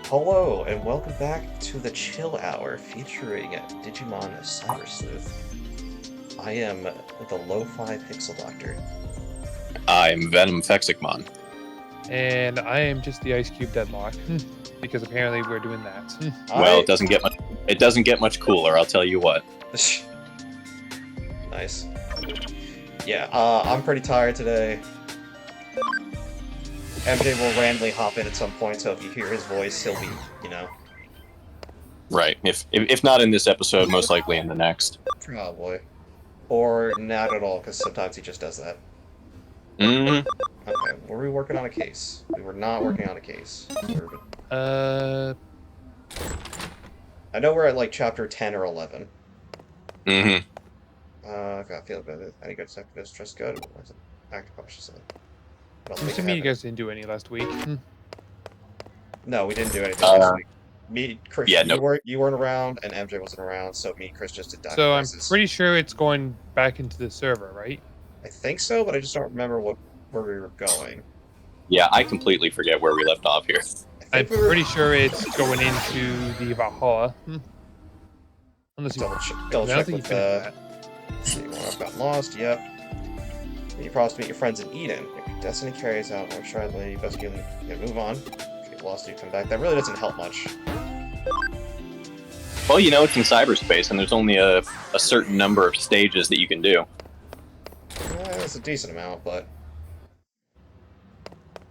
Hello, and welcome back to the Chill Hour featuring Digimon Cyber Sleuth. I am the Lo-Fi Pixel Doctor. I'm Venom Fexicmon. And I am just the Ice Cube Deadlock, because apparently we're doing that. Well, it doesn't get much. It doesn't get much cooler. I'll tell you what. Nice. Yeah, I'm pretty tired today. MJ will randomly hop in at some point, so if you hear his voice, he'll be, Right. If not in this episode, most likely in the next. Probably. Or not at all, because sometimes he just does that. Mm-hmm. Okay, were we working on a case? We were not working on a case. Uh, I know we're at, like, chapter 10 or 11. Mm-hmm. I feel good. Any good stuff? Just good. Act cautiously. seems to me you guys didn't do any last week. No, we didn't do anything last week. Me, Chris, yeah, you weren't around, and MJ wasn't around, so me and Chris just did So I'm pretty sure it's going back into the server, right? I think so, but I just don't remember where we were going. Yeah, I completely forget where we left off here. I'm pretty sure it's going into the Valhalla. Unless you double check think with you that. Let's see, well, I've got lost. Yep. You promised to meet your friends in Eden. If your destiny carries out, I'm sure that you best move on. If you've lost, you come back. That really doesn't help much. Well, you know, it's in cyberspace, and there's only a certain number of stages that you can do. It's a decent amount, but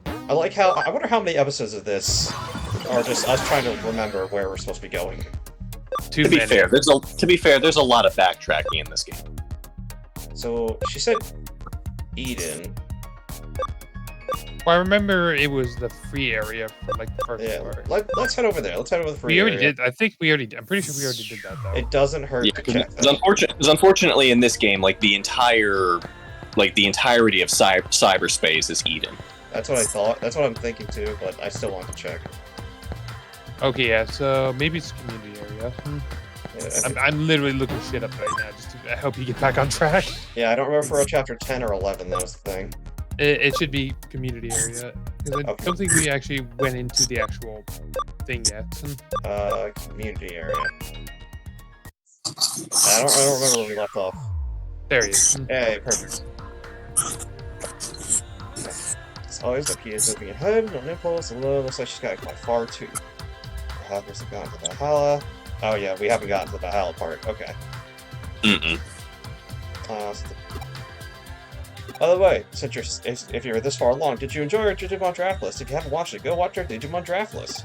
I like how. I wonder how many episodes of this are just us trying to remember where we're supposed to be going. To be fair, there's a lot of backtracking in this game. So she said Eden. Well, I remember it was the free area from like the first floor. Let's head over there. Let's head over the free area. We already did. I think we already did. I'm pretty sure we already did that, though. It doesn't hurt to check that. Because unfortunately in this game, like the entirety of cyberspace is Eden. That's what I thought. That's what I'm thinking too, but I still want to check. Okay, yeah, so maybe it's a community area. Yeah, I'm literally looking shit up right now just to help you get back on track. Yeah, I don't remember if we're on chapter 10 or 11, that was the thing. It should be community area, because I don't think we actually went into the actual thing yet. Community area. I don't remember where we left off. There he is. Hey, perfect. As always, Nokia is moving ahead, no nipples, hello, looks like she's got by far too. Perhaps we've gotten to the Valhalla. Oh yeah, we haven't gotten to the Valhalla part, okay. Mm-mm. By the way, if you're this far along, did you enjoy our Digimon draft list? If you haven't watched it, go watch our Digimon draft list.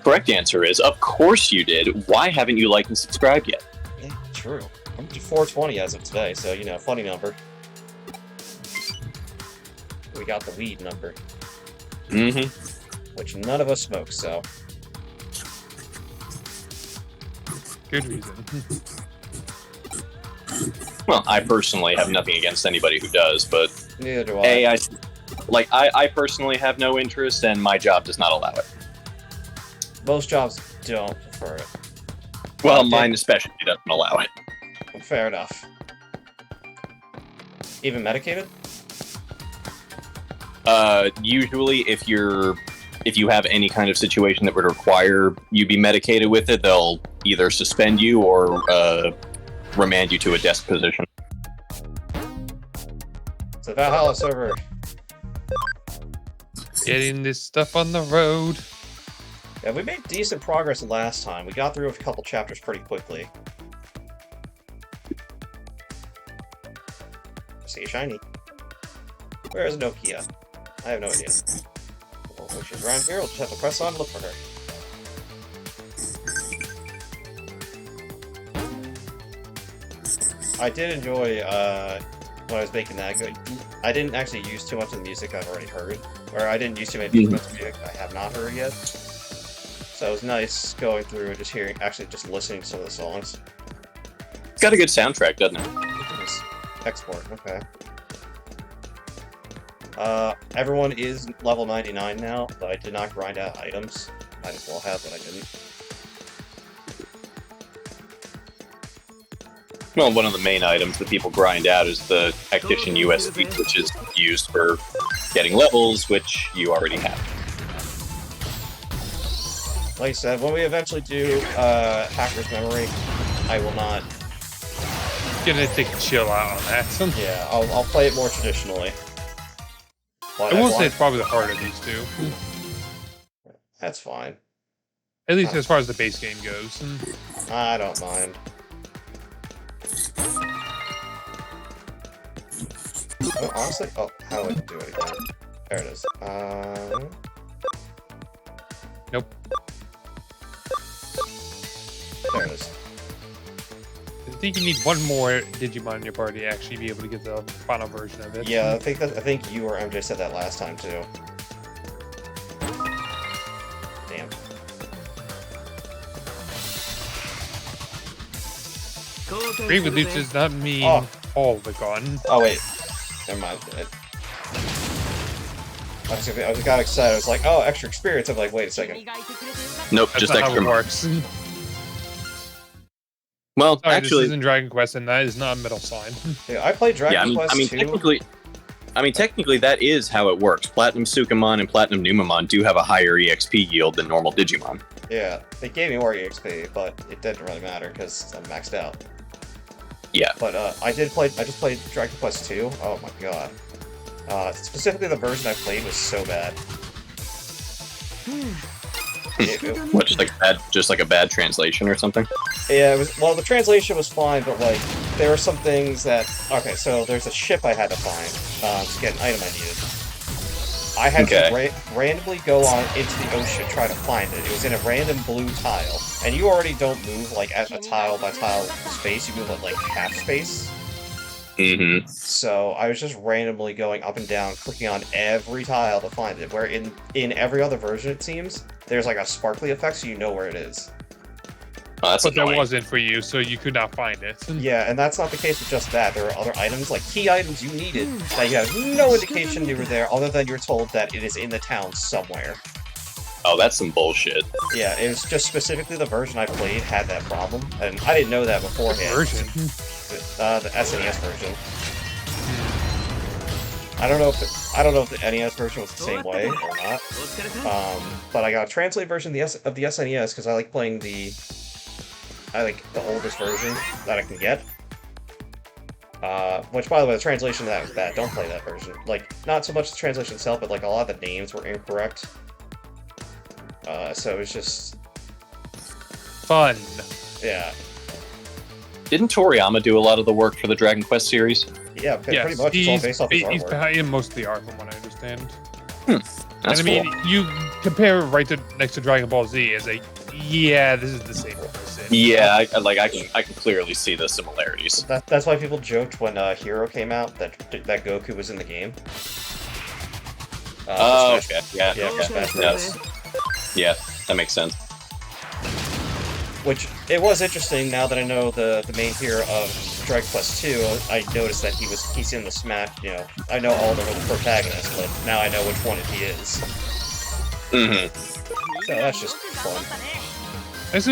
Correct answer is, of course you did. Why haven't you liked and subscribed yet? Yeah, true. I'm to 420 as of today, so, funny number. We got the weed number. Mm-hmm. Which none of us smoke, so. Good reason. Well, I personally have nothing against anybody who does, but neither do I. I personally have no interest, and my job does not allow it. Most jobs don't prefer it. Well, mine especially doesn't allow it. Fair enough. Even medicated? Usually, if you have any kind of situation that would require you be medicated with it, they'll either suspend you or remand you to a desk position. It's a Valhalla server. Getting this stuff on the road. Yeah, we made decent progress last time. We got through a couple chapters pretty quickly. See a shiny. Where is Nokia? I have no idea. Well, if she's around here, we'll just have to press on and look for her. I did enjoy, when I was making that, I didn't actually use too much of the music I've already heard. Or I didn't use too much music I have not heard yet. So it was nice going through and just listening to some of the songs. It's got a good soundtrack, doesn't it? Export, okay. Everyone is level 99 now, but I did not grind out items. Might as well have, but I didn't. Well, one of the main items that people grind out is the Tactician USB, which is used for getting levels, which you already have. like I said, when we eventually do Hacker's Memory, I will not. Gonna take a chill out on that. Yeah, I'll play it more traditionally. But I will say it's probably the harder of these two. That's fine. At least as far as the base game goes. I don't mind. Oh, honestly, how do I do it again? There it is. Nope. There it is. I think you need one more Digimon in your party to actually be able to get the final version of it. Yeah, I think you or MJ said that last time too. Damn. Agree with Luch does not mean all the gun. Oh wait, never mind. I just got excited. I was like, oh, extra experience. I'm like, wait a second. Nope, That's just not extra. how it works. Well, Sorry, actually, this isn't Dragon Quest, and that is not a middle sign. Yeah, I played Dragon Quest 2. technically, that is how it works. Platinum Sukamon and Platinum Numamon do have a higher EXP yield than normal Digimon. Yeah, they gave me more EXP, but it didn't really matter because I'm maxed out. Yeah. But I just played Dragon Quest 2. Oh my god. Specifically, the version I played was so bad. What, just like a bad translation or something? Yeah, it was. Well, the translation was fine, but like there were some things that. Okay, so there's a ship I had to find to get an item I needed. I had to randomly go on into the ocean try to find it. It was in a random blue tile, and you already don't move like at a tile by tile space. You move at like half space. Mm-hmm. So I was just randomly going up and down, clicking on every tile to find it. Where in every other version, it seems there's like a sparkly effect, so you know where it is. Oh, that's but annoying. that wasn't for you, so you could not find it. Yeah, and that's not the case with just that. There are other items, like key items you needed, that you have no indication they were there, other than you're told that it is in the town somewhere. Oh, that's some bullshit. Yeah, it was just specifically the version I played had that problem, and I didn't know that beforehand. Version? The SNES version. I don't know if the NES version was the same way or not. But I got a translated version of the SNES because I like playing the oldest version that I can get. Which, by the way, the translation of that was bad. Don't play that version. Like, not so much the translation itself, but like a lot of the names were incorrect. So it was just fun. Yeah. Didn't Toriyama do a lot of the work for the Dragon Quest series? Yeah, pretty much. It's all based off his artwork. He's behind most of the art, from what I understand. That's and I mean, cool. you compare it right next to Dragon Ball Z as yeah, this is the same person. Yeah, I can clearly see the similarities. That's why people joked when Hero came out that Goku was in the game. Okay. Yeah. Yeah, that makes sense. Which, it was interesting, now that I know the main hero of Dragon Quest 2, I noticed that he's in the Smash, I know all the protagonists, but now I know which one he is. Mm-hmm. So that's just fun.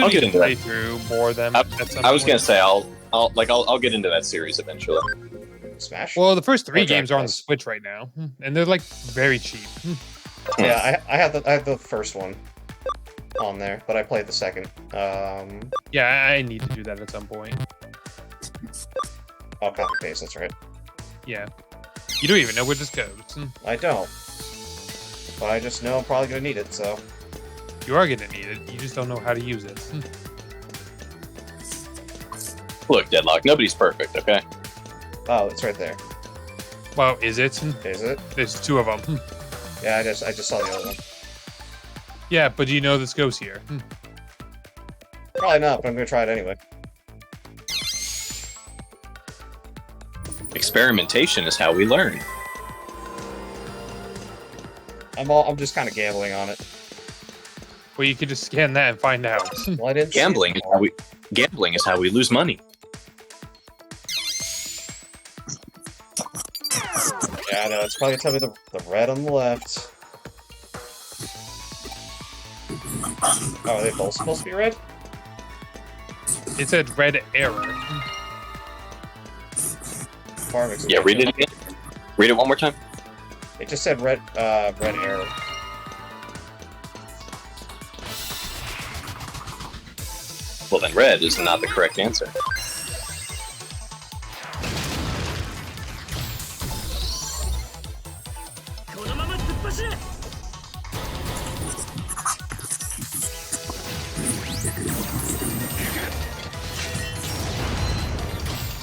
I'll get into play that. through more of them. I was gonna say I'll get into that series eventually. Smash? Well, the first 3 Or games are on the Quest. Switch right now, and they're like very cheap. Yeah, I have the first one on there, but I played the second. Yeah, I need to do that at some point. I'll copy paste, that's right. Yeah. You don't even know where this goes. I don't. But I just know I'm probably gonna need it, so. You are gonna need it, you just don't know how to use it. Look, Deadlock, nobody's perfect, okay? Oh, it's right there. Well, is it? Is it? There's 2 of them. Yeah, I just saw the other one. Yeah, but do you know this goes here? Probably not, but I'm gonna try it anyway. Experimentation is how we learn. I'm just kind of gambling on it. Well, you could just scan that and find out. Well, I didn't see Gambling is how we lose money. Yeah, I know. It's probably gonna tell me the red on the left. Oh, are they both supposed to be red? It said red error. Farming's Yeah, read it again. Read it one more time. It just said red error. Well, then red is not the correct answer.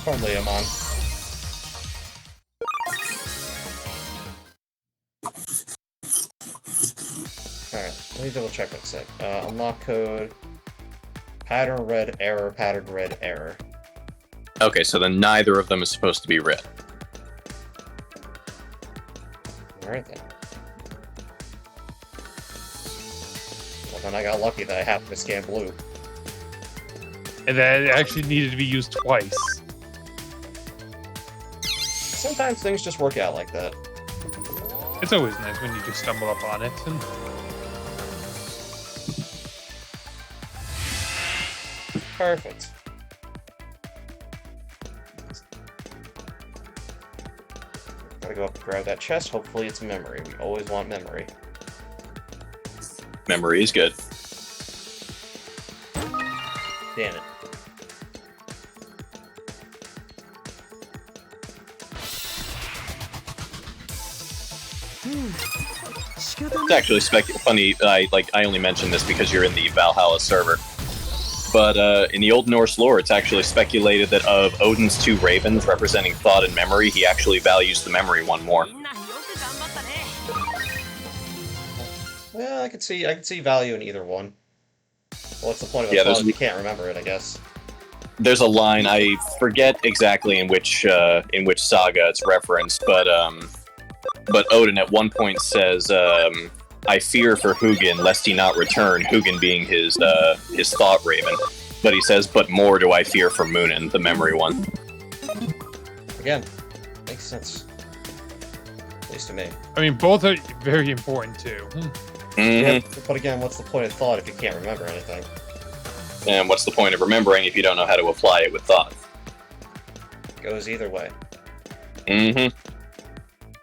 Probably I'm on. Alright, let me double check what it said. Unlock code. Pattern red error, pattern red error. Okay, so then neither of them is supposed to be red. Alright then. Well, then I got lucky that I happened to scan blue. And that it actually needed to be used twice. Sometimes things just work out like that. It's always nice when you just stumble upon it. And Perfect. Gotta go up and grab that chest. Hopefully it's memory. We always want memory. Memory is good. Damn it. It's actually funny. I only mentioned this because you're in the Valhalla server. But in the Old Norse lore, it's actually speculated that of Odin's 2 ravens representing thought and memory, he actually values the memory one more. Well, I could see value in either one. What's the point of Yeah, a thought if you can't remember it, I guess? There's a line, I forget exactly in which saga it's referenced, but Odin at one point says, I fear for Hugin lest he not return, Hugin being his thought raven. But he says, but more do I fear for Munin, the memory one. Again, makes sense. At least to me. I mean, both are very important too. Yeah, but again, what's the point of thought if you can't remember anything? And what's the point of remembering if you don't know how to apply it with thought? Goes either way. Mm-hmm.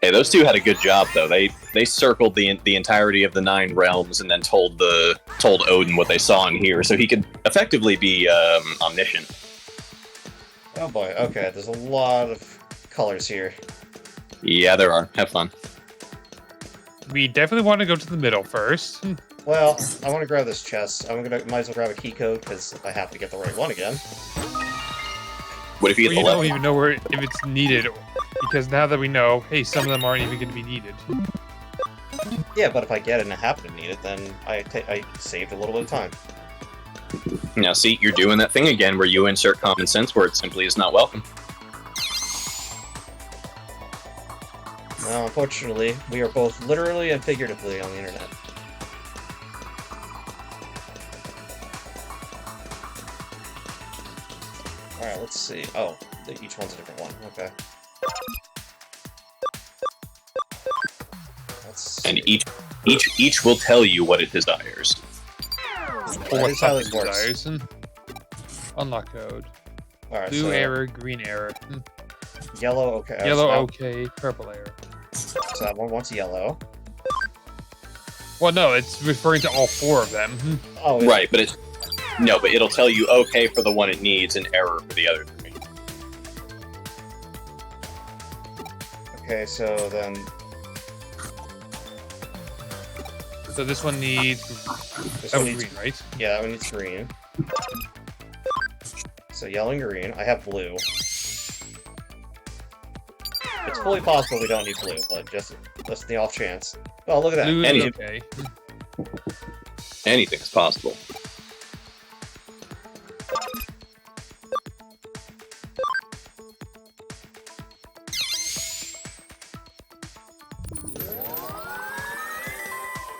Hey, those two had a good job though. They circled the entirety of the 9 realms and then told Odin what they saw and hear, so he could effectively be omniscient. Oh boy, okay, there's a lot of colors here. Yeah, there are. Have fun. We definitely want to go to the middle first. Well, I want to grab this chest. Might as well grab a key code because I have to get the right one again. What if you Well, get you the don't left? even know if it's needed, because now that we know, hey, some of them aren't even going to be needed. Yeah, but if I get it and I happen to need it, then I saved a little bit of time. Now, see, you're doing that thing again where you insert common sense where it simply is not welcome. Well, unfortunately, we are both literally and figuratively on the internet. Alright, let's see. Oh, each one's a different one. Okay. And each will tell you what it desires. That What is how type this of works. desires. Unlock code. Alright, Blue so error, green error. yellow, okay. Yellow, so okay. Purple error. so that one wants yellow. Well, no, it's referring to all 4 of them. Oh, Right, but but it'll tell you okay for the one it needs and error for the other 3. Okay, so then So this one needs this one green, needs right? yeah, that one needs green. So yellow and green. I have blue. It's fully possible we don't need blue, but just the off chance. Oh, look at that. Blue is Any- okay. Anything's possible.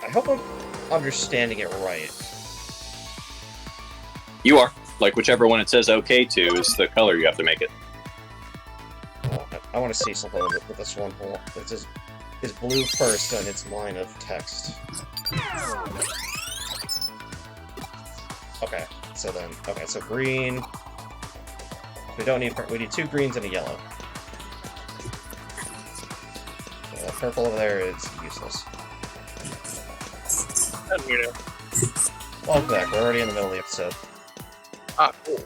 I hope I'm understanding it right. You are. Like, whichever one it says okay to is the color you have to make it. I want to see something with this one. It says, is blue first on its line of text. Okay, so green. We need 2 greens and a yellow. So that purple over there is useless. Welcome back, we're already in the middle of the episode. Ah, cool.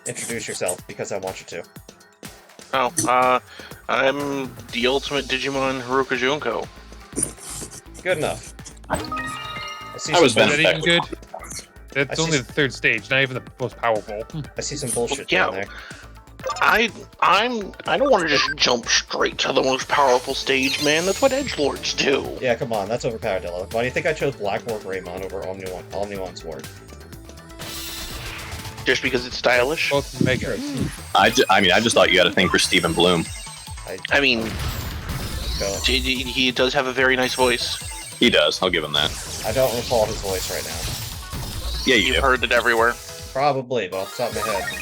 Introduce yourself, because I want you to. Oh, I'm the ultimate Digimon Haruka Junko. Good enough. I see I was some Is that bullshit. even good? That's I only see- the third stage, not even the most powerful. I see some bullshit Yeah. down there. I don't want to just jump straight to the most powerful stage, man. That's what edgelords do. Yeah, come on, that's overpowered, Dilla. Why do you think I chose Black War Greymon over Omniwan Sword? Just because it's stylish. Both mega. I just thought you had a thing for Stephen Bloom. I mean, Go. he does have a very nice voice. He does. I'll give him that. I don't recall his voice right now. Yeah, you You've do. heard it everywhere. Probably, but off the top of my head.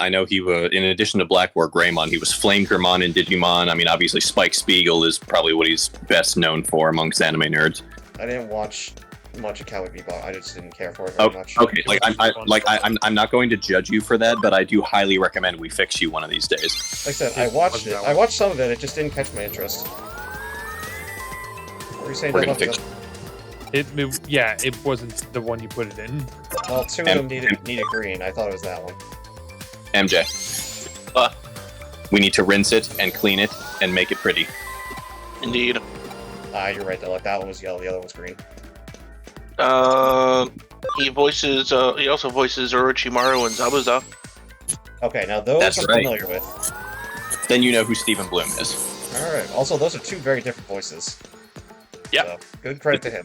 I know he was, in addition to Black War Greymon, he was Flamegramon in Digimon. I mean, obviously Spike Spiegel is probably what he's best known for amongst anime nerds. I didn't watch much of Cowboy Bebop. I just didn't care for it very much. Okay, I'm not going to judge you for that, but I do highly recommend we fix you one of these days. Like I said, I watched it. I watched some of it. It just didn't catch my interest. What were you saying? We're gonna Dylan? fix It wasn't the one you put it in. Well, two of them needed green. I thought it was that one. MJ. We need to rinse it and clean it and make it pretty. Indeed. You're right. Though. Like that one was yellow. The other one's green. He also voices Orochimaru and Zabuza. Okay, now those That's I'm right. familiar with. Then you know who Stephen Bloom is. All right. Also, those are two very different voices. Yeah. So, good credit to him.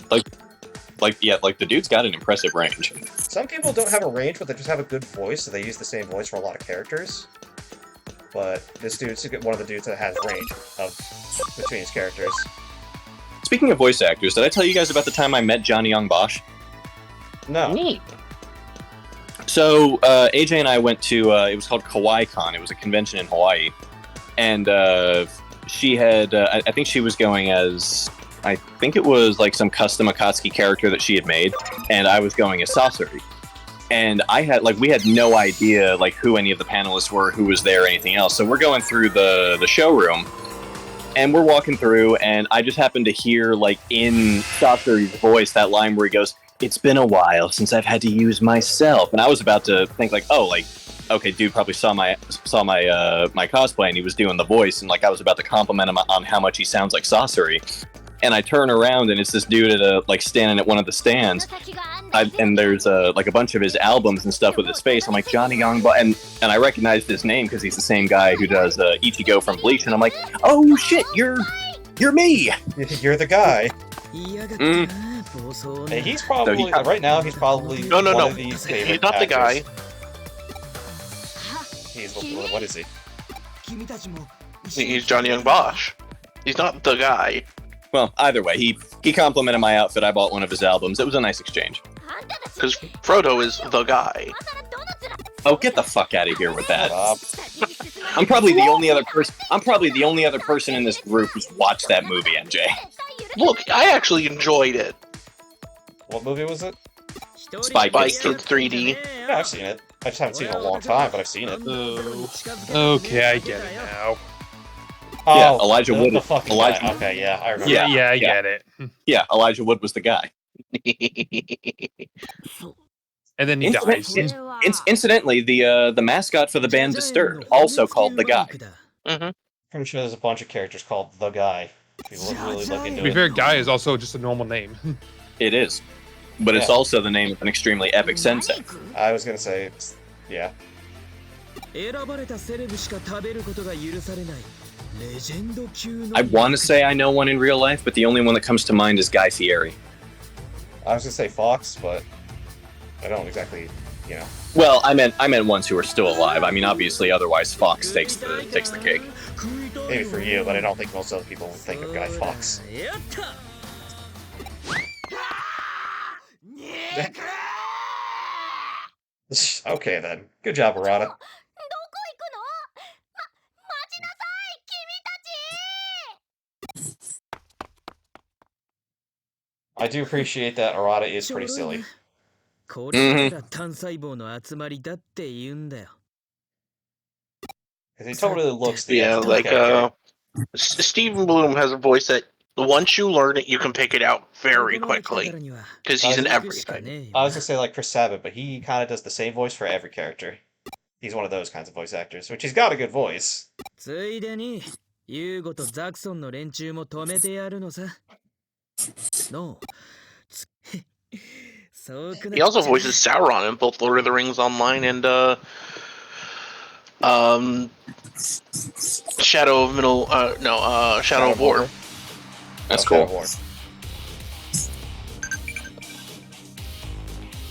Like the dude's got an impressive range. Some people don't have a range, but they just have a good voice, so they use the same voice for a lot of characters. But this dude's one of the dudes that has range between his characters. Speaking of voice actors, did I tell you guys about the time I met Johnny Young Bosch? No. Neat. So AJ and I went to it was called KawaiiCon. It was a convention in Hawaii, and she had I think she was going as, I think it was like some custom Akatsuki character that she had made, and I was going as Sasori. And we had no idea like who any of the panelists were, who was there, or anything else. So we're going through the showroom, and we're walking through, and I just happened to hear like in Sasori's voice that line where he goes, "It's been a while since I've had to use myself," and I was about to think like, oh, like, okay, dude probably saw my cosplay and he was doing the voice, and like I was about to compliment him on how much he sounds like Sasori. And I turn around and it's this dude at standing at one of the stands, and there's like a bunch of his albums and stuff with his face. I'm like, Johnny Young, and I recognized his name because he's the same guy who does Ichigo from Bleach, and I'm like, oh shit, you're me. You're the guy. Mm. Hey, he's probably right now. He's probably No. one of these favorite He's not the guy. He's what is he? He's Johnny Young Bosch. He's not the guy. Well, either way, he complimented my outfit. I bought one of his albums. It was a nice exchange. Because Frodo is the guy. Oh, get the fuck out of here with that. Shut up. I'm probably the only other person in this group who's watched that movie, MJ. Look, I actually enjoyed it. What movie was it? Spy Spy Kids Kids 3D. Yeah, I've seen it. I just haven't seen it in a long time, but I've seen it. Okay, I get it now. Yeah, Oh, Elijah Wood. The fucking Elijah. guy. Okay, yeah, I remember. Yeah, I get it. Yeah, Elijah Wood was the guy. And then he dies. Incidentally, the mascot for the band Disturbed, also called the guy. Mm-hmm. Pretty sure there's a bunch of characters called the guy. If you really look To into be it. fair, Guy is also just a normal name. It is, but it's Yeah. also the name of an extremely epic sensei. I was gonna say, yeah. I want to say I know one in real life, but the only one that comes to mind is Guy Fieri. I was gonna say Fox, but I don't exactly, you know. Well, I meant ones who are still alive. I mean, obviously, otherwise Fox takes the cake. Maybe for you, but I don't think most other people would think of Guy Fox. Okay then. Good job, Arata. I do appreciate that Arata is pretty silly. Because he totally looks the Yeah, actual like character. Stephen Bloom has a voice that Once you learn it, you can pick it out very quickly because he's in everything. I was gonna say like Chris Sabat, but he kind of does the same voice for every character. He's one of those kinds of voice actors, which he's got a good voice. ついでにユーゴとザクソンの連中も止めてやるのさ。の。He also voices Sauron in both Lord of the Rings Online and Shadow of Shadow of War. That's Shadow of cool. War.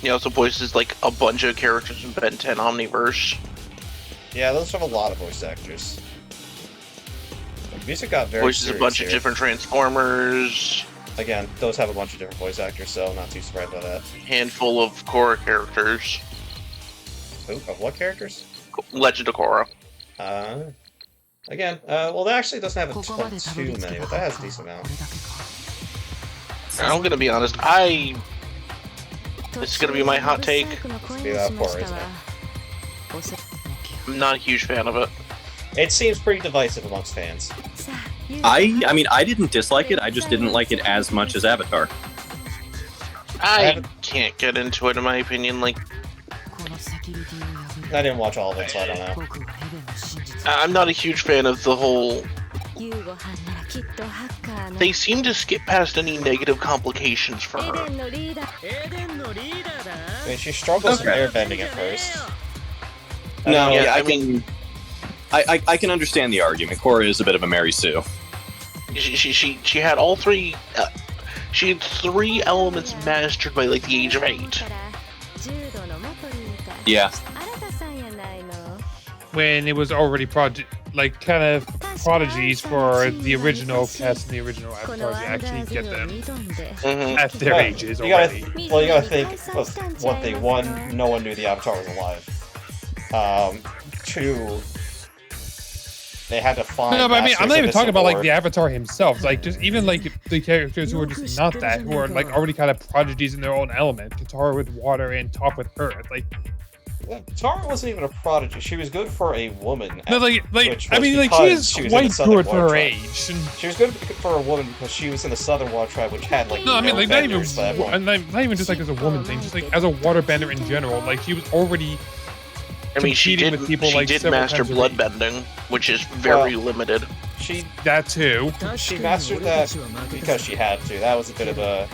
He also voices like a bunch of characters in Ben 10 Omniverse. Yeah, those have a lot of voice actors. Like, music got very Voices a serious bunch here. of different Transformers. Again, those have a bunch of different voice actors, so I'm not too surprised by that. Handful of Korra characters. Ooh, of what characters? Legend of Korra. Again, well, that actually doesn't have too many, but that has a decent amount. I'm gonna be honest, this is gonna be my hot take. Be that far, isn't it? I'm not a huge fan of it. It seems pretty divisive amongst fans. I mean, I didn't dislike it. I just didn't like it as much as Avatar. I can't get into it, in my opinion. Like, I didn't watch all of it, so I don't know. I'm not a huge fan of the whole. They seem to skip past any negative complications for her. I mean, she struggles in airbending at first. No, Yeah, yeah, I mean, I can understand the argument. Korra is a bit of a Mary Sue. she had all three. She had 3 elements mastered by like the age of 8. Yeah. When it was already kind of prodigies for the original cast and the original Avatar to actually get them at their ages already. You gotta think of one thing. One, no one knew the Avatar was alive. 2, they had to find. No, but I mean, I'm not even talking about like the app. Avatar himself. Like, just even like the characters who are just not that, who are like already kind of prodigies in their own element. Katara with water and Toph with earth. Like, Tara wasn't even a prodigy. She was good for a woman. no, which I was mean, like because she is was in quite the Southern good for Water her Tribe. age. And, She was good for a woman because she was in the Southern Water Tribe, which had like no, I mean, like not even, benders by that point. not even just like as a woman thing, just like as a waterbender in general. Like she was already. I mean, she competing did. with people, She like, did several master times a week. bloodbending, which is very limited. That too. She mastered that because she had to. That was a bit of a.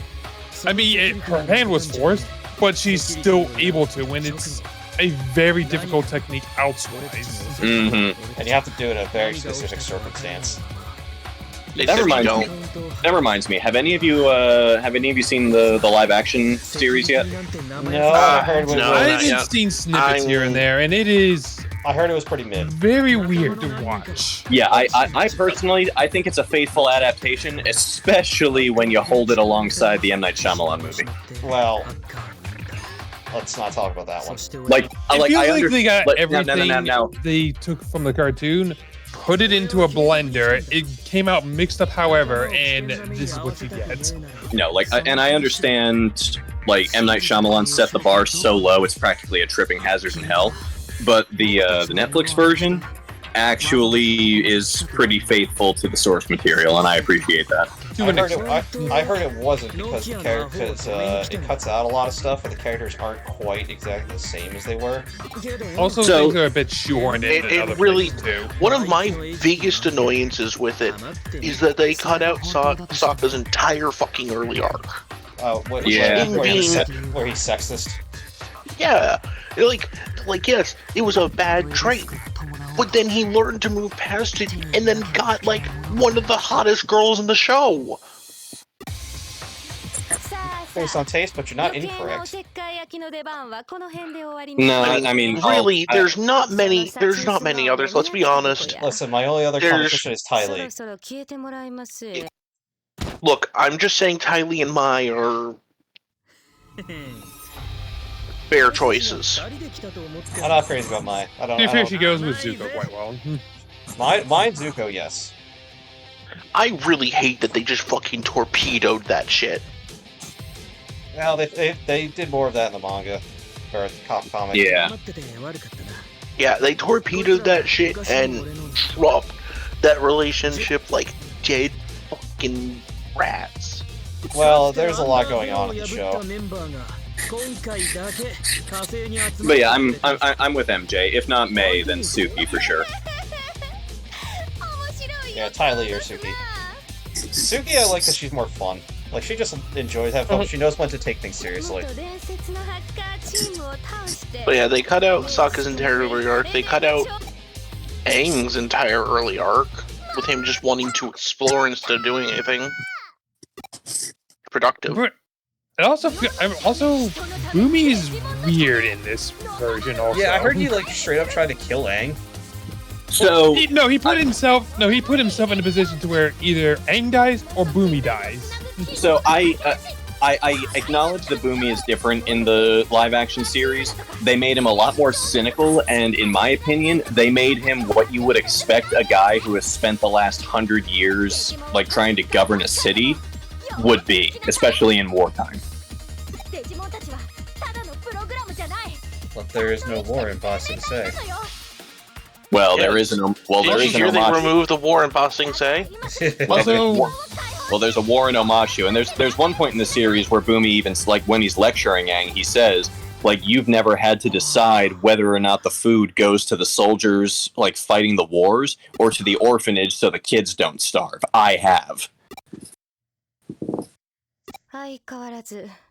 I mean, her hand was forced, but she's still able to when it's a very difficult technique outside. Mm-hmm. And you have to do it in a very specific circumstance. That reminds me. Have any of you seen the live action series yet? No, I heard it was. no, I've not yet. seen snippets here and there, and it is I heard it was pretty mid. very weird to watch. Yeah, I personally, I think it's a faithful adaptation, especially when you hold it alongside the M. Night Shyamalan movie. Well, let's not talk about that one. Like, It feels like they got like, everything no. they took from the cartoon, put it into a blender. It came out mixed up, however, and this is what you get. No, like, and I understand, like, M. Night Shyamalan set the bar so low, it's practically a tripping hazard in hell. But the Netflix version actually is pretty faithful to the source material, and I appreciate that. I heard it wasn't because it cuts out a lot of stuff, and the characters aren't quite exactly the same as they were. Also, So- things are a bit shorn in other really, places, too. one of my biggest annoyances with it is that they cut out Sokka's entire fucking early arc. Where Yeah. he's sexist. Yeah, like yes, it was a bad trait, but then he learned to move past it and then got like one of the hottest girls in the show. Based on taste, but you're not incorrect. No, I mean, really, there's not many others. Let's be honest. Listen, my only other competition is Ty Lee. Look, I'm just saying Ty Lee and Mai are fair choices. I'm not crazy about Mai. To be fair, she goes with Zuko quite well. Mine Zuko, yes. I really hate that they just fucking torpedoed that shit. Well, they did more of that in the manga or the comic. yeah. Yeah, they torpedoed that shit and dropped that relationship like dead fucking rats. Well, there's a lot going on in the show. But yeah, I'm with MJ. If not May, then Suki for sure. Yeah, Tyler or Suki. Suki, I like that she's more fun. Like, she just enjoys having fun. She knows when to take things seriously. But yeah, they cut out Sokka's entire early arc. They cut out Aang's entire early arc, with him just wanting to explore instead of doing anything productive. But it also Boomy is weird in this version. Also, Yeah, I heard he like straight up tried to kill Aang. So he put himself in a position to where either Aang dies or Boomy dies. So I acknowledge that Boomy is different in the live-action series. They made him a lot more cynical, and in my opinion, they made him what you would expect a guy who has spent the last 100 years, like, trying to govern a city would be, especially in wartime. But there is no war in Boston Say. Well, Yeah. there is an Did you hear they removed the war in Ba Sing Se? Also, Well, there's a war in Omashu, and there's one point in the series where Boomy even, like, when he's lecturing Aang, he says, like, you've never had to decide whether or not the food goes to the soldiers, like, fighting the wars, or to the orphanage so the kids don't starve. I have.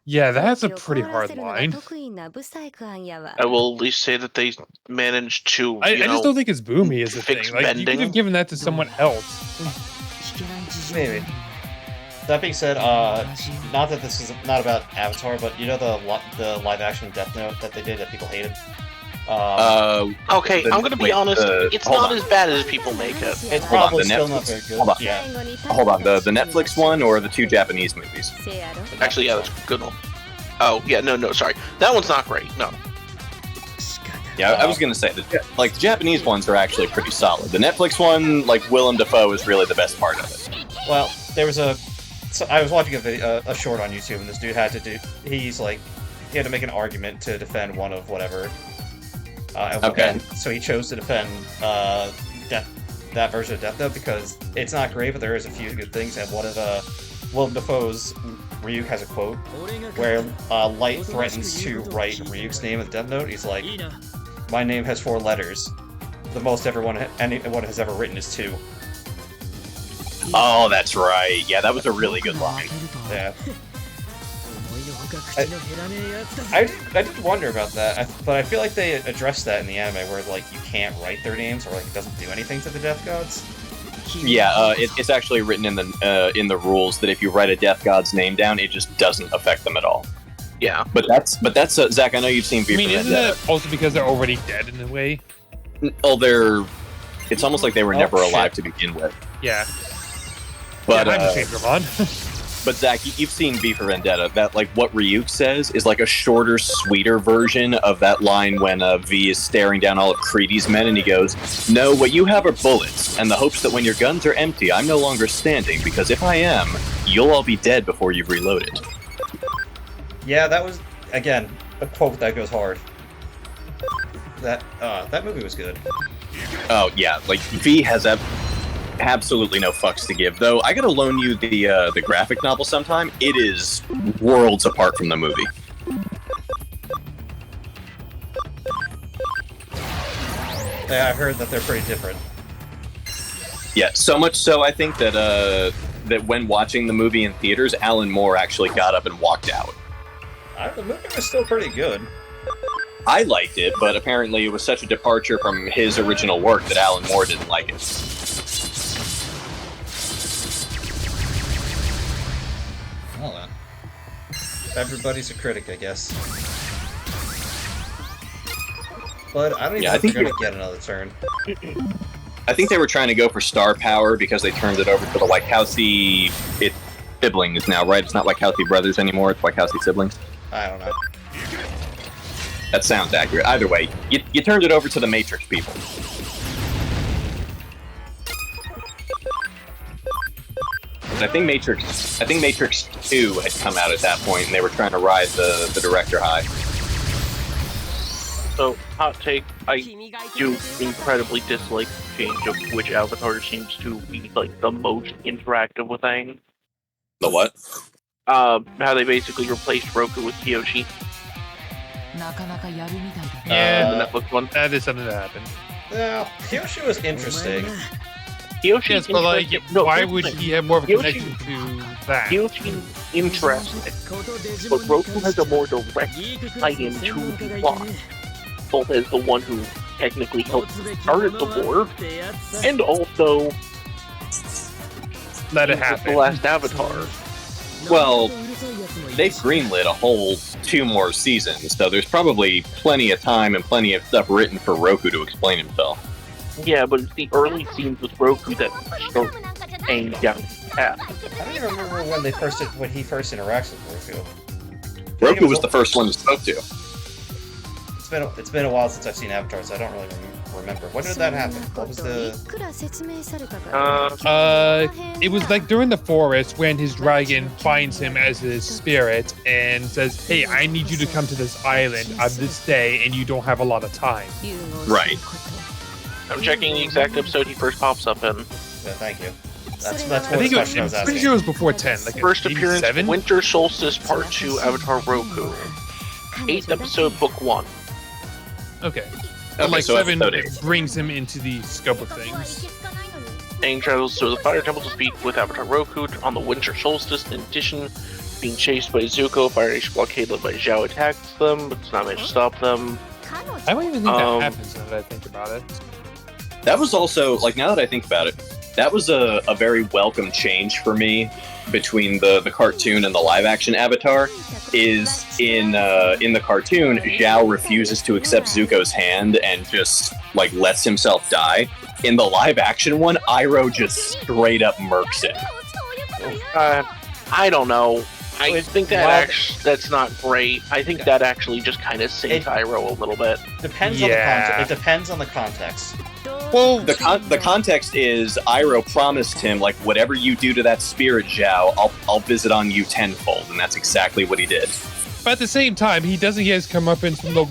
yeah, that's a pretty hard line. I will at least say that they managed to, I just don't think it's Boomy is the fix thing. Like, you could bending. have given that to someone else. Maybe. That being said, not that this is not about Avatar, but you know the live action Death Note that they did that people hated? Okay, I'm gonna be honest, it's not as bad as people make it. It's Hold on, probably the still Netflix- not very good. hold on. Yeah. Hold on, the Netflix one or the two Japanese movies? Actually, yeah, that's a good one. Oh, yeah, no, sorry. That one's not great, no. Yeah, I was gonna say, the Japanese ones are actually pretty solid. The Netflix one, like, Willem Dafoe is really the best part of it. Well, there was I was watching a short on YouTube, and this dude had to he had to make an argument to defend one of whatever. Okay. And so he chose to defend that version of Death Note because it's not great, but there is a few good things. And one of Willem Dafoe's Ryuk has a quote where Light threatens to write Ryuk's name in the Death Note. He's like, "My name has 4 letters. The most anyone has ever written is 2." Oh, that's right. Yeah, that was a really good line. Yeah. I did wonder about that, but I feel like they addressed that in the anime where like you can't write their names or like it doesn't do anything to the Death Gods. Yeah, it's actually written in the rules that if you write a Death God's name down, it just doesn't affect them at all. Yeah. But that's Zach. I know you've seen V for Isn't Vendetta. it also because they're already dead in a way? Oh, it's almost like they were never shit. alive to begin with. Yeah. But yeah, I'm just saying, come on. But Zach, you've seen V for Vendetta. That, like, what Ryuk says is like a shorter, sweeter version of that line when V is staring down all of Creedy's men, and he goes, "No, what you have are bullets, and the hopes that when your guns are empty, I'm no longer standing, because if I am, you'll all be dead before you've reloaded." Yeah, that was again a quote that goes hard. That movie was good. Oh yeah, like V has absolutely no fucks to give. Though I gotta loan you the graphic novel sometime. It is worlds apart from the movie. Yeah, I heard that they're pretty different. Yeah, so much so I think that that when watching the movie in theaters, Alan Moore actually got up and walked out. The movie was still pretty good. I liked it, but apparently it was such a departure from his original work that Alan Moore didn't like it. Well then. Everybody's a critic, I guess. But I don't even Yeah, know I if think they're gonna get another turn. I think they were trying to go for star power because they turned it over to the Wachowski siblings now, right? It's not Wachowski brothers anymore, it's Wachowski siblings. I don't know. That sounds accurate. Either way, you turned it over to the Matrix people. I think Matrix 2 had come out at that point, and they were trying to ride the director high. So, hot take, I do incredibly dislike the change of which avatar seems to be, like, the most interactive with Aang. The what? How they basically replaced Roku with Kiyoshi. Yeah, The Netflix one. that is something that happened. Yeah, Kyoshi was interesting. Kiyoshi. Yes, but like, why would he have more of a Yoshi- connection to that? Kiyoshi interesting, but Roku has a more direct tie-in to the plot, both as the one who technically helped start the war, and also Let it the happen. last Avatar. Well, they've greenlit a whole 2 more seasons, so there's probably plenty of time and plenty of stuff written for Roku to explain himself. Yeah, but it's the early scenes with Roku that start paying down the path. I don't even remember when he first interacts with Roku. Roku was the first one he spoke to. It's been a while since I've seen Avatar, so I don't really remember. When did that happen? What was the? It was like during the forest when his dragon finds him as his spirit and says, "Hey, I need you to come to this island on this day, and you don't have a lot of time." Right. I'm checking the exact episode he first pops up in. Yeah, thank you. That's I what think the it was, question I was I'm pretty asking. sure it was before 10. Like First maybe appearance, 7? Winter Solstice Part 2, Avatar Roku. 8th episode, Book 1. Okay. Okay, Like so 7 episode 8. brings him into the scope of things. Aang travels to the Fire Temple to speak with Avatar Roku on the Winter Solstice. In addition, being chased by Zuko, Fire Nation blockade led by Zhao attacks them, but does not manage to stop them. I don't even think that happens now that I think about it. That was also, like, now that I think about it, that was a very welcome change for me between the cartoon and the live-action Avatar. Is in the cartoon, Zhao refuses to accept Zuko's hand and just, like, lets himself die. In the live-action one, Iroh just straight up murks him. I don't know. I Wait, think that well- that's not great. I think that actually just kind of saves Iroh a little bit. Depends on the Yeah. context. It depends on the context. Well, The context is Iroh promised him, like, whatever you do to that spirit, Zhao, I'll visit on you tenfold, and that's exactly what he did. but at the same time, he doesn't get his comeuppance from the,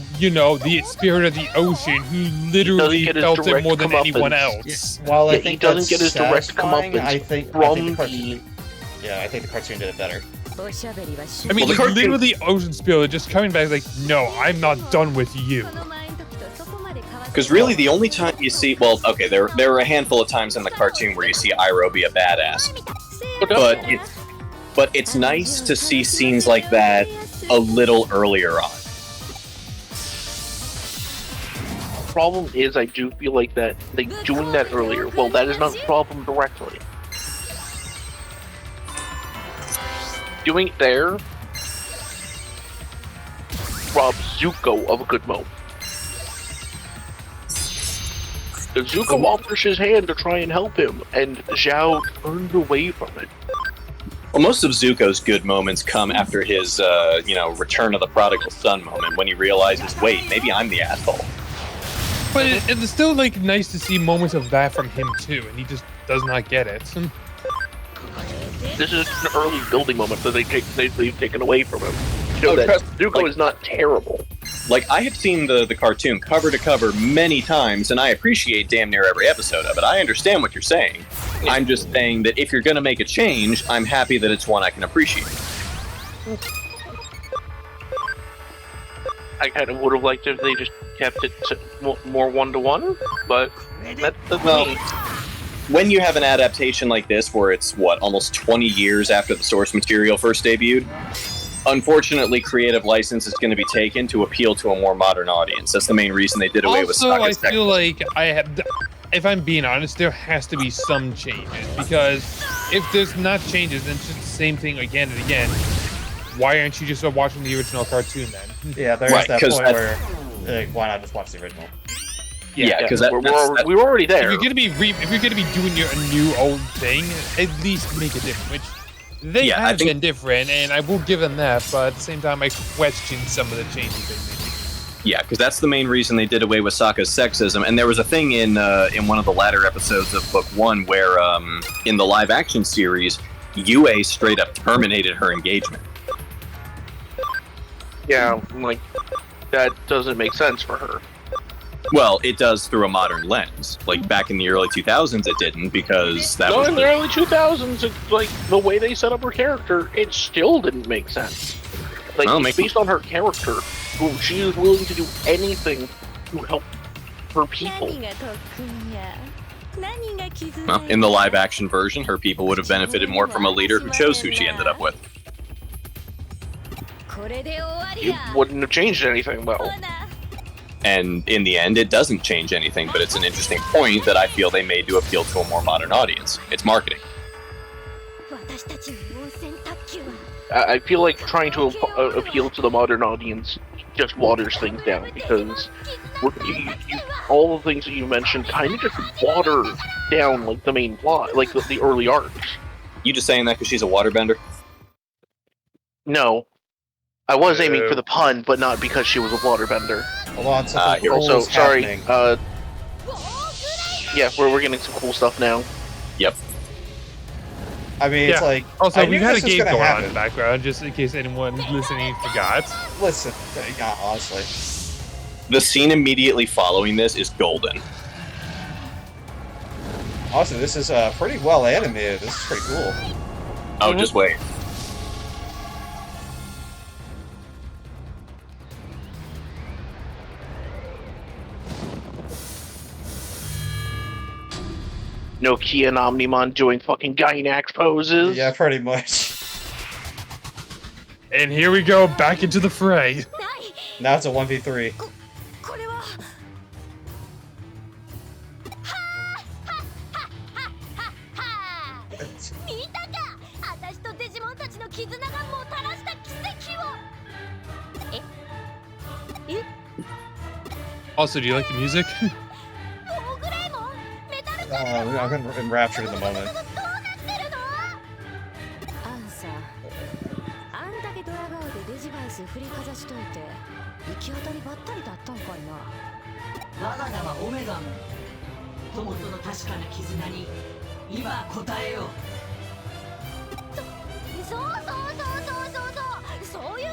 the spirit of the ocean, who literally get his felt it direct more than anyone comeuppance. else. While I Yeah, he think doesn't that's get his direct satisfying, comeuppance I think from the the... cartoon. Yeah, I think the cartoon did it better. I mean, Well, the like, cartoon- literally, Ocean Spirit just coming back like, no, I'm not done with you. Because really, the only time you see, well, okay, there are a handful of times in the cartoon where you see Iroh be a badass, but it's nice to see scenes like that a little earlier on. problem is, I do feel like that doing that earlier, well, that is not a problem directly. Doing it there robs Zuko of a good moment. The Zuko offers his hand to try and help him, and Zhao turned away from it. Well, most of Zuko's good moments come after his, Return of the Prodigal Son moment, when he realizes, wait, maybe I'm the asshole. But it's still, like, nice to see moments of that from him, too, and he just does not get it. This is an early building moment that they've taken away from him. Show that Zuko is not terrible. Like, I have seen the cartoon cover to cover many times, and I appreciate damn near every episode of it. I understand what you're saying. I'm just saying that if you're going to make a change, I'm happy that it's one I can appreciate. I kind of would have liked if they just kept it more one-to-one, but that's me. When you have an adaptation like this, where it's, almost 20 years after the source material first debuted, unfortunately, creative license is going to be taken to appeal to a more modern audience. That's the main reason they did away with Also, I Saga's feel like if I'm being honest, there has to be some changes, because if there's not changes, then it's just the same thing again and again. Why aren't you just watching the original cartoon then? Yeah, there's Right, that 'cause point where, why not just watch the original? Yeah, because we were already there. If you're gonna be doing a new old thing, at least make it different. Which they I have think- been different, and I will give them that. But at the same time, I question some of the changes they made. Yeah, because that's the main reason they did away with Sokka's sexism. And there was a thing in one of the latter episodes of Book 1 where, in the live-action series, Yue straight up terminated her engagement. Yeah, like, that doesn't make sense for her. Well, it does through a modern lens. Like back in the early 2000s, it didn't because that No, was in the early 2000s, it's like the way they set up her character, it still didn't make sense. Like, Well, it's based on her character, who she is willing to do anything to help her people. Well, in the live-action version, her people would have benefited more from a leader who chose who she ended up with. It wouldn't have changed anything, though. And in the end, it doesn't change anything, but it's an interesting point that I feel they made to appeal to a more modern audience. It's marketing. I feel like trying to appeal to the modern audience just waters things down, because all the things that you mentioned kind of just water down like the main plot, like the early arcs. You just saying that because she's a waterbender? No, I was aiming for the pun, but not because she was a waterbender. Hold on, something cool Also, is sorry. happening. Yeah, we're getting some cool stuff now. Yep. I mean, it's like... Also, I we've knew had a this was game gonna going on happen. in the background, just in case anyone listening forgot. Listen, yeah, honestly. The scene immediately following this is golden. Honestly, this is pretty well animated. This is pretty cool. Oh, just wait. Nokia and Omnimon doing fucking Gynax poses. Yeah, pretty much. And here we go, back into the fray. Now it's a 1v3. Also, do you like the music? I'm enraptured in the moment.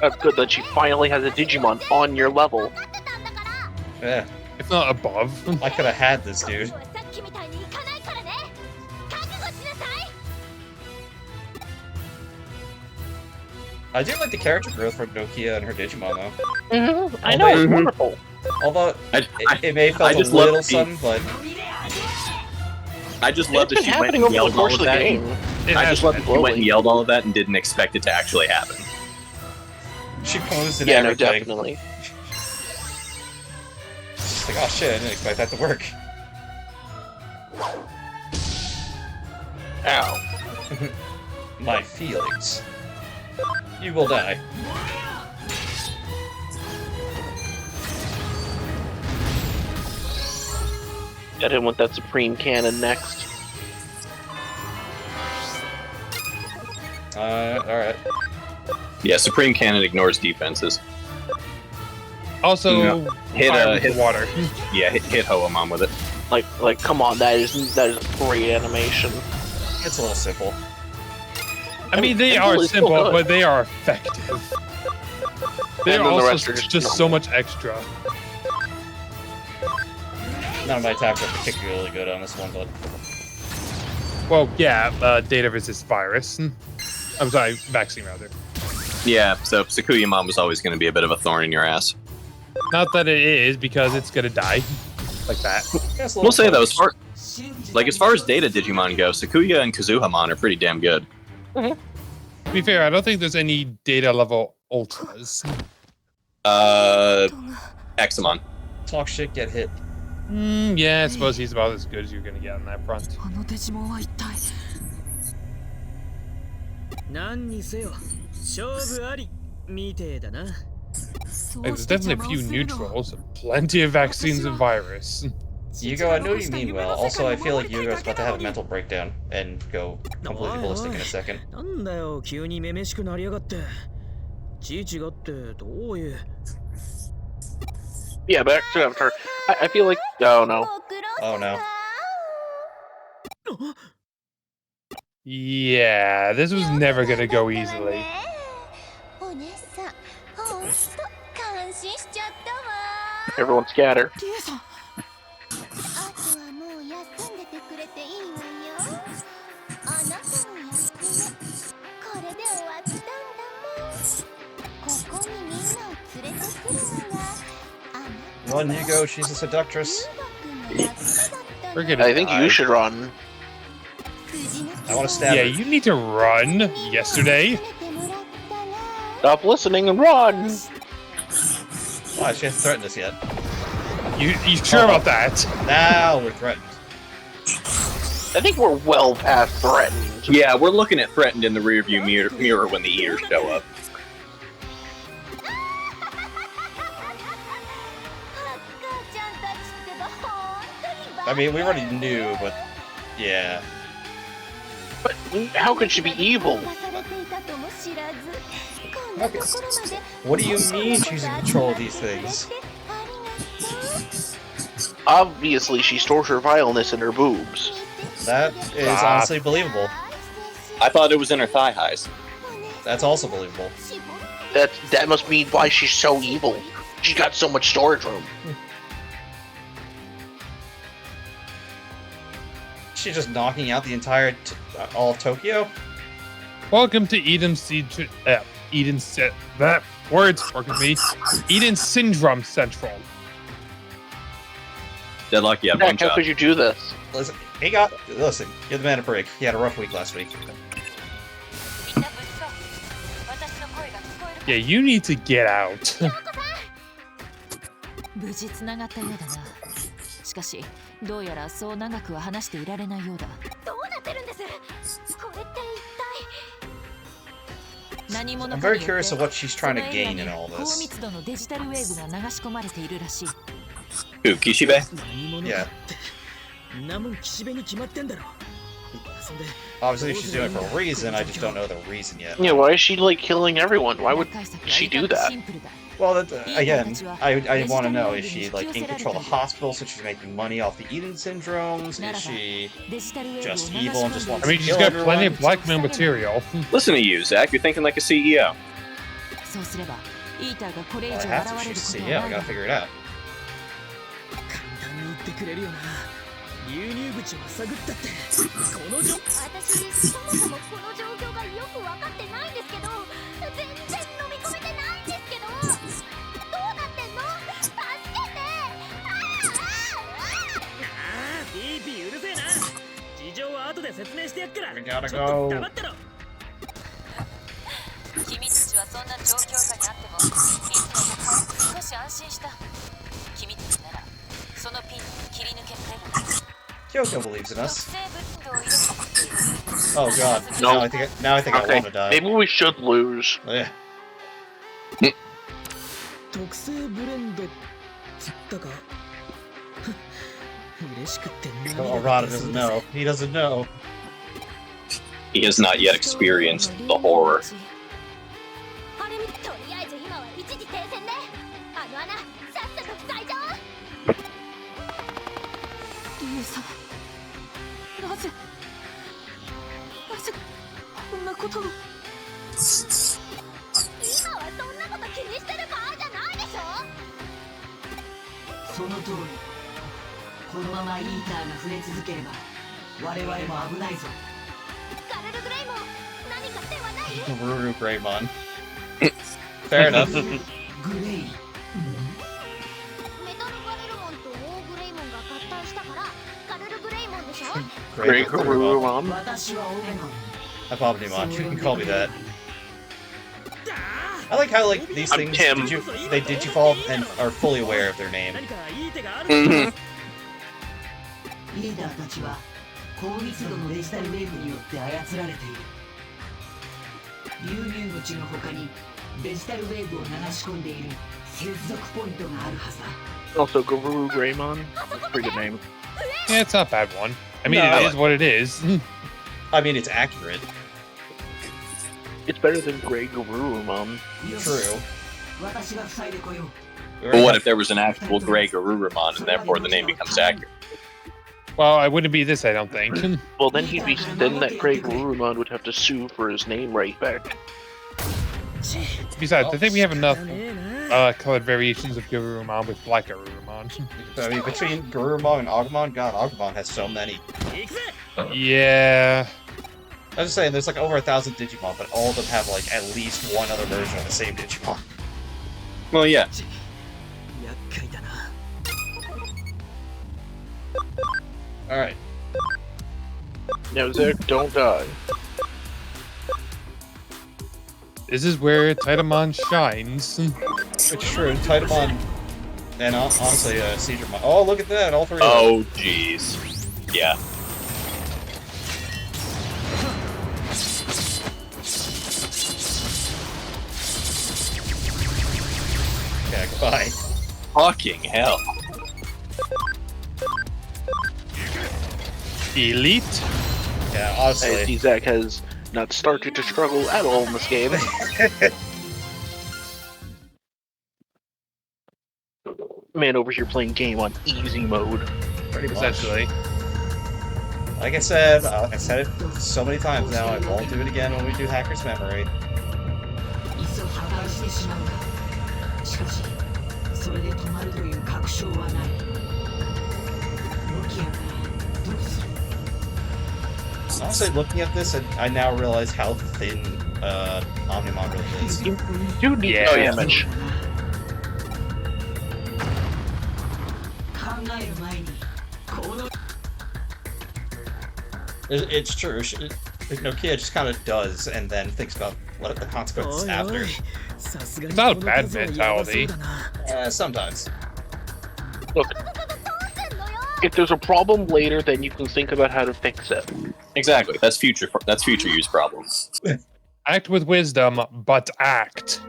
That's good that she finally has a Digimon on your level. Yeah, If not above. I could have had this, dude. I do like the character growth from Nokia and her Digimon, though. Mm-hmm. I know, it's wonderful. Although, it may have I felt a just love little the- some, but... I just love It's that been she went happening and over the yelled all course of of the that. game. I just love that she went and yelled all of that and didn't expect it to actually happen. She posed and Yeah, no, everything. definitely. She's like, oh shit, I didn't expect that to work. Ow. My feelings. You will die. Get him with that Supreme Cannon next. Alright. Yeah, Supreme Cannon ignores defenses. Also, Hit, fire with hit the water. Yeah, hit Hoemon with it. Like, come on, that is a great animation. It's a little simple. I mean, they Simple are is still simple, good. but they are effective. They And are then the also rest are just so much extra. None of my attacks are particularly good on this one, but... Well, yeah, data resist virus. I'm sorry, vaccine rather. Yeah, so Sakuyamon was always going to be a bit of a thorn in your ass. Not that it is, because it's gonna die. Like that. Yeah, it's a We'll little say though, fun. as far as data Digimon go, Sakuya and Kazuhamon are pretty damn good. To be fair, I don't think there's any data level ultras. Examon. Talk shit, get hit. Yeah, I suppose he's about as good as you're gonna get on that front. あのデジモンは一体何にせよ勝負ありみてえだな Like, there's definitely a few neutrals, plenty of vaccines and virus. Yugo, I know you mean well. Also, I feel like Yugo's about to have a mental breakdown and go completely ballistic in a second. なんだよ急にめめしくなりやがってちいちがってどういう Yeah, back to Avatar. I feel like... Oh, no. Oh no. Yeah, this was never gonna go easily. Everyone scatter. リエさん Run, Hugo. She's a seductress. We're good. I think you should run. I want to stab Yeah, her. you need to run yesterday. Stop listening and run. Why? She hasn't threatened us yet. You sure about that? Now we're threatened. I think we're well past threatened. Yeah, we're looking at threatened in the rearview mirror when the eaters show up. I mean, we already knew, but yeah. But how could she be evil? Okay. What do you mean she's in control of these things? Obviously, she stores her vileness in her boobs. That is honestly believable. I thought it was in her thigh highs. That's also believable. That must be why she's so evil. She's got so much storage room. She's just knocking out the entire all of Tokyo. Welcome to Eden that words work with me. Eden Syndrome Central. Deadlock, you have one Jack, how job. could you do this? Listen, give the man a break. He had a rough week last week. Yeah, you need to get out. 無事つながったようだな。しかし、どうやらそう長くは話していられないようだ。どうなってるんです？これって一体。何者 I'm か very によって curious of what she's trying to そのエリア gain に in all 高 this. 密度のデジタルウェーブが流し込まれているらしい。 Who, Kishibe? 何者 Yeah. かってんなもん岸辺に決まってんだろ。そんで Obviously, she's doing it for a reason. I just don't know the reason yet. Yeah, why is she like killing everyone? Why would 打開策は she 至 do かく that? シンプルだ。 Well, again, I want to know, is she like in control of the hospital so she's making money off the Eden syndromes? Is she デジタルウェーブを just 流し evil 込 and んで just いる wants I mean, to she's kill got plenty everyone? of blackmail material. Listen to you, Zach. You're thinking like a CEO. そうすれば、イーターがこれ以 Well, 上 I 現 have to. れる She's こと CEO. は I ない gotta figure it out. 簡単に言ってくれるよな。流入口を探ったってこの状私そもそもこの状況がよく分かってないんですけど、全然飲み込めてないんですけど、どうなってんの？助けて！ピーピーうるせえな。事情は後で説明してやっから We gotta ちょっと go. 黙ってろ。君たちはそんな状況下にあってもいつもと少し安心した。君たちならそのピンを切り抜けられる。 Kyoko believes in 特 us. 性物質を入れて Oh god. No. Now I think I Okay, want to die. maybe we should lose. Yeah. 特製ブレンドつったか。嬉しくって涙 Oh, が Rada 出そう doesn't だぜ know. He doesn't know. He has not yet experienced the horror. あれみとりあえず今は一時停戦ね。あの穴さっさと塞いじゃおう。リュウさん、なぜこんなことを。今はそんなこと気にしてる場合じゃないでしょ。その通り。このままイーターが増え続ければ我々も危ないぞ。カルルグレイも何か手はない？ Ruru Greymon. Fair enough. グレイ。メタルガレルモンとオーグレイモンが合体したからカルルグレイモンでしょ。 Great Greymon. Mom. 私はオレゴン。 Abominimon. You can call me that. I like how like these I'm things Tim. they digivolve and are fully aware of their name. 何かいい手がある。 Mm-hmm. リーダーたちは高密度のデジタルウェーブによって操られている。流入口の他にデジタルウェーブを流し込んでいる接続ポイントがあるはずだ。 Also, Guru Greymon. That's a pretty good name. Yeah, it's not a bad one. I mean, No. it is what it is. I mean, it's accurate. It's better than Grey Garurumon. よし True. 私が塞いでこよう。 We But already what have- if there was an actual Grey Garurumon and therefore the name becomes accurate? Well, I wouldn't be this, I don't think. Well, then then that Grey Garurumon would have to sue for his name right back. Besides, I think we have enough ねえな。colored variations of Garurumon with black Garurumon. I mean, between Garurumon and Agumon, God, Agumon has so many. Yeah. I was just saying, there's like over 1,000 Digimon, but all of them have like at least one other version of the same Digimon. Well, yeah. Alright. No, Zerk, don't die. This is where Titamon shines. It's true, Titamon, and honestly, Seedramon. Oh, look at that, all three of them. Oh, jeez. Yeah. Yeah, goodbye. Fucking hell. Elite? Yeah, I honestly. see Zach has not started to struggle at all in this game. Man over here playing game on easy mode. Pretty much. Essentially. Like I said it so many times now, I won't do it again when we do Hacker's Memory. いっそ破壊してしまうか。しかしそれで止まるという確証はない。ノキアがどうする？ Honestly, looking at this, I now realize how thin Omnimon really is. You do need Yeah. damage. 考える前に行動。 It's true. Nokia just kind of does, and then thinks about what are the consequences after. Not a bad mentality. Sometimes. Look, if there's a problem later, then you can think about how to fix it. Exactly. That's future use problems. Act with wisdom, but act.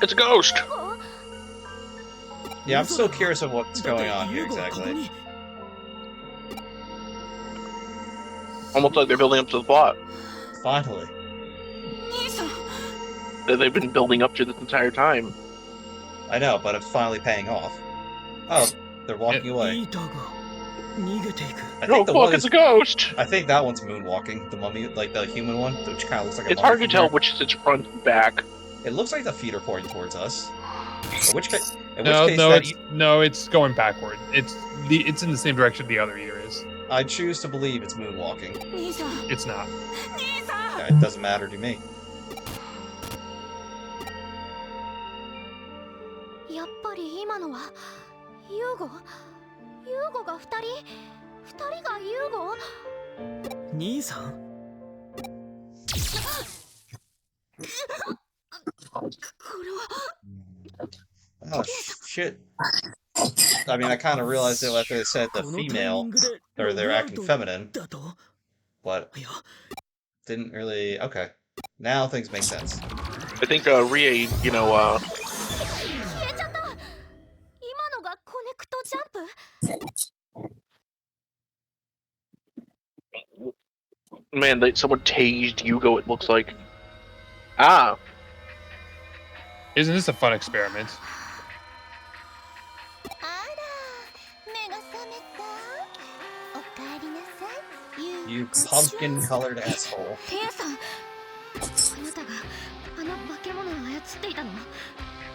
It's a ghost! Yeah, I'm still curious of what's going on here exactly. Almost like they're building up to the plot Finally. that they've been building up to this entire time. I know, but it's finally paying off. Oh, they're walking away. I No, think the fuck, one it's is, a ghost! I think that one's moonwalking. The mummy, like the human one, which kind of looks like a It's hard mummy to tell figure. which is its front and back. It looks like the feet are pointing towards us. In which case, No, it's going backward. It's in the same direction the other ear is. I choose to believe it's moonwalking. It's not. Yeah, it doesn't matter to me. やっぱり今のはユーゴが2人がユーゴ兄さんこれは Oh shit. I mean, I kind of realized it after they said the female, or they're acting feminine, だと but いや didn't really. Okay, now things make sense. I think Rie, 消えちゃった今のがコネクトジャンプ man, someone tased Yugo, it looks like. Ah, Isn't this a fun experiment? あら目が覚めたおかえりなさい You pumpkin-colored asshole. ケイさんあなたがあの化け物を操っていたの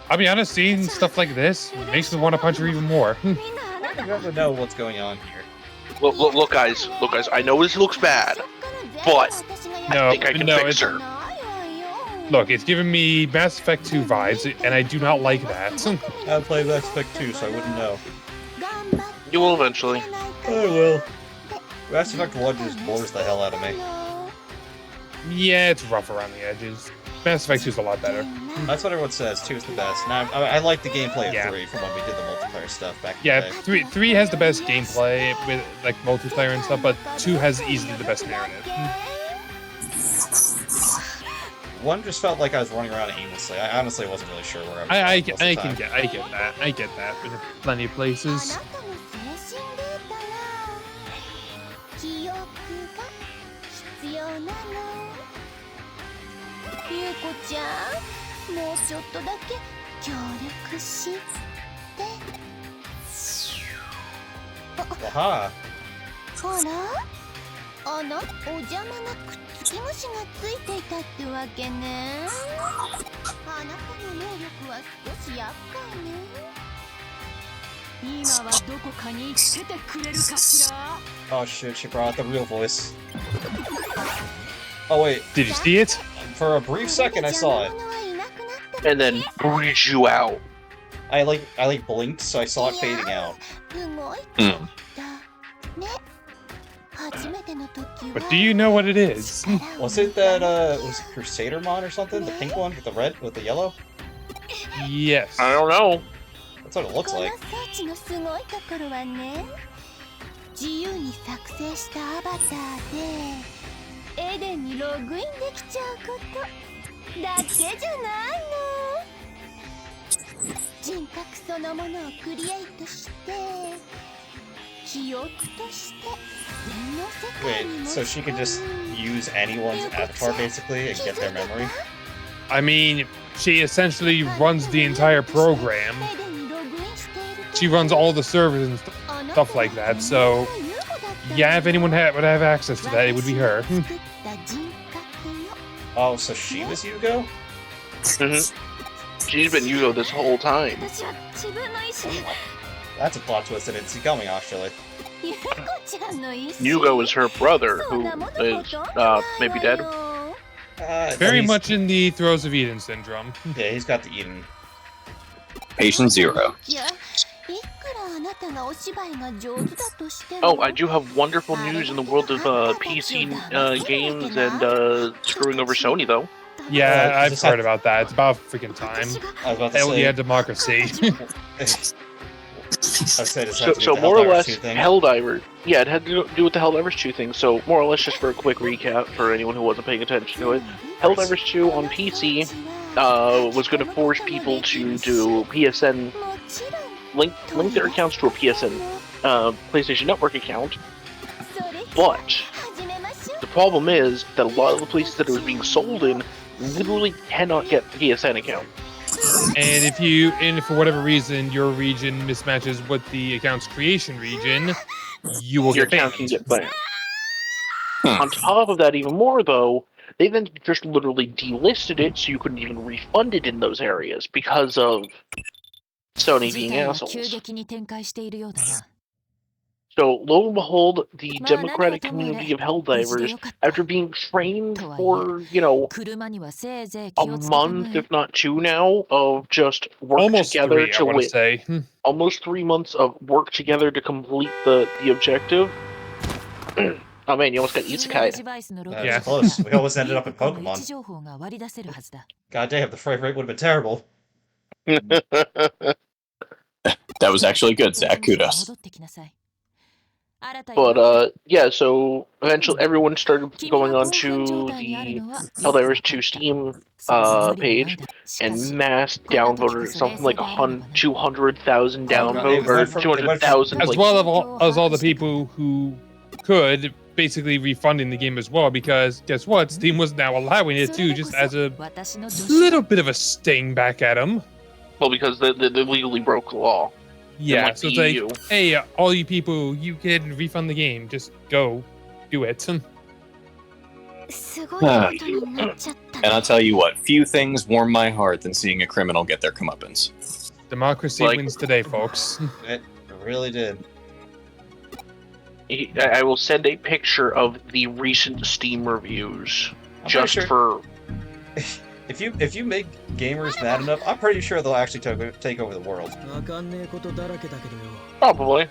I'll be honest, seeing stuff like this makes me want to punch her even more. みんなあなた You never know what's going on here. look, guys, I know this looks bad, but I think I can fix her. Look, it's giving me Mass Effect 2 vibes, and I do not like that. I play Mass Effect 2, so I wouldn't know. You will eventually. I will. Mass Effect 1 just bores the hell out of me. Yeah, it's rough around the edges. Mass Effect 2 is a lot better. That's what everyone says. 2 is the best. And I like the gameplay of Yeah. 3 from when we did the multiplayer stuff back in Yeah, the day. 3 has the best gameplay with like multiplayer and stuff, but 2 has easily the best narrative. 1 just felt like I was running around aimlessly. I honestly wasn't really sure where I was I going most of the time. I get that. There's plenty of places. あなたの精神データは記憶が必要なのゆうこちゃんもうちょっとだけ協力してAha! ほらあのお邪魔な靴キムシがついていたってわけね。あなたの能力は少し厄介ね。今はどこかに出てくれるかしら。 Oh shit, she brought out the real voice. Oh wait, Did you see it? for a brief second I saw it. And then breeze you out. I blinked, so I saw it fading out. But do you know what it is? Was it that was it Crusadermon or something? The pink one with the red with the yellow? Yes. I don't know. That's what it looks like. 自由に作成したアバターでエデンにログインできちゃうことだけじゃないの。人格そのものをクリエイトして記憶として全の世界に Wait, so she could just use anyone's avatar basically and get their memory? I mean, she essentially runs the entire program. She runs all the servers and stuff like that, so yeah, if anyone would have access to that, it would be her. Oh, so she was Yugo? She's been Yugo this whole time. That's a plot twist I didn't see coming, actually. Yugo is her brother, who is maybe dead. Very much in the throes of Eden syndrome. Yeah, he's got the Eden. Patient 0. Oh, I do have wonderful news in the world of PC games and screwing over Sony, though. Yeah, I've heard about that. It's about freaking time. I was about to Hell say. yeah, democracy. So more or less, Helldivers. Yeah, it had to do with the Helldivers 2 thing. So more or less, just for a quick recap for anyone who wasn't paying attention to it, Helldivers 2 on PC was going to force people to do PSN, link their accounts to a PSN PlayStation Network account. But the problem is that a lot of the places that it was being sold in literally cannot get the PSN account. And if for whatever reason your region mismatches with the account's creation region, you will Your get account can banned. get banned. On top of that, even more though, they then just literally delisted it, so you couldn't even refund it in those areas because of Sony being assholes. So, lo and behold, the democratic community of Helldivers, after being trained for, a month, if not 2 now, of just work Almost together 3, I to want to win. say. Almost 3 months of work together to complete the objective. Oh man, you almost got isekai. Yeah, close. We almost ended up in Pokemon. God damn, the frame rate would have been terrible. That was actually good, Zach. Kudos. But, yeah, so eventually everyone started going on to the Helldivers 2 Steam page and mass downvoted something like 200,000 downvotes, or 200,000. As well as all the people who could basically refunding the game as well, because guess what? Steam was now allowing it too, just as a little bit of a sting back at them. Well, because they legally broke the law. Yeah, like so it's EU. like, hey, all you people, you can refund the game. Just go, do it. And I'll tell you what, few things warm my heart than seeing a criminal get their comeuppance. Democracy wins today, folks. It really did. I will send a picture of the recent Steam reviews, I'm just pretty for... If you make gamers mad enough, I'm pretty sure they'll actually take over the world. Probably.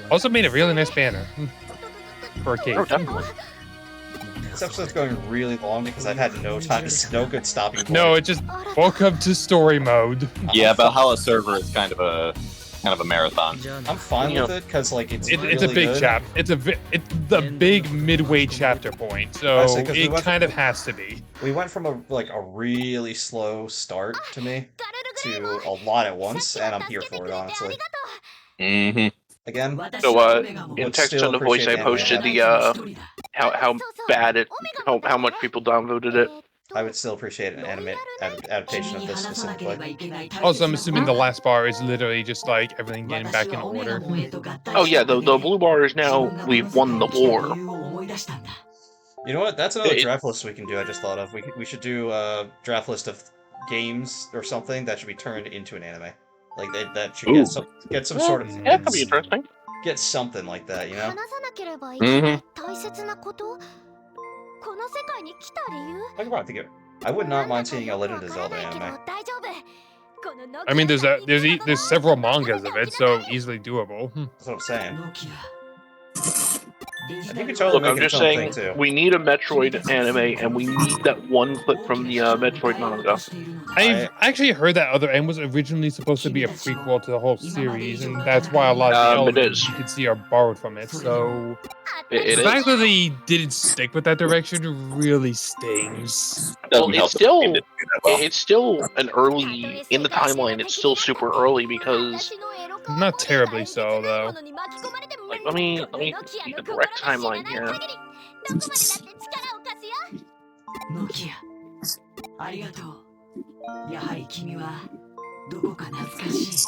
Also made a really nice banner for a cave. Oh, definitely. This episode's going really long because I've had no good stopping point. No, it just welcome to story mode. Yeah, Valhalla server is kind of a marathon. I'm fine with it because like it's really a big good. chapter. It's the big midway chapter point, so it kind of has to be. We went from a really slow start to me to a lot at once, and I'm here for it honestly. Mm-hmm. Again, So, in text on the voice, I posted the how much people downvoted it. I would still appreciate an adaptation of this specifically. Also, I'm assuming the last bar is literally just like everything getting back in order. Oh yeah, the blue bar is now we've won the war. You know what? That's another It- draft list we can do. I just thought of. We should do a draft list of games or something that should be turned into an anime. Like that should Ooh. get some Yeah, sort of yeah, that could be interesting. get something like that. You know? 話さなければいけない大切なこと、この世界に来た理由。 I could probably think of it. I would not mind seeing a Legend of Zelda anime. I mean, there's several mangas of it, so easily doable. That's what I'm saying. ノキア I think デ we ジタ totally Look, make I'm it its just own saying, thing too. we need a Metroid anime, and we need that one clip from the Metroid manga. I've actually heard that Other M was originally supposed to be a prequel to the whole series, and that's why a lot of the It elements is. you can see are borrowed from it. So It the is. fact that they didn't stick with that direction really stings. Doesn't Well, help it's that the still game didn't do that well. it's still an early in the timeline. It's still super early because Not terribly so, though. like let me see the correct timeline here. ノキアありがとうやはり君はどこか懐かしい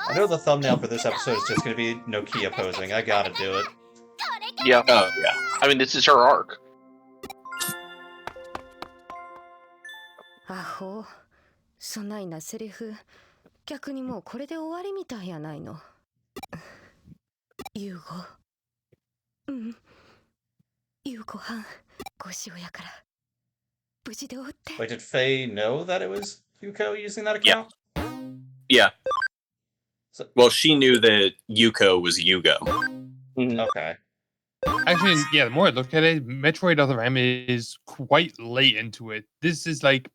I know the thumbnail for this episode is just going to be Nokia posing. I gotta do it. Yeah, Oh yeah. I mean this is her arc. アホ、そないなセリフ、逆にもうこれで終わりみたいやないの。夕ご、夕ご飯、ごしおやから、無事でおって。 Wait, did Faye know that it was Yuko using that account? Yeah. So- Well, she knew that Yuko was Yugo. Okay. Actually, yeah, the more I look at it, Metroid Other M is quite late into it. This is like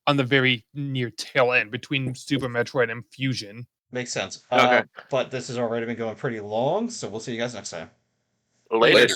on the very near tail end between Super Metroid and Fusion. Makes sense. Okay. But this has already been going pretty long, so we'll see you guys next time. Later.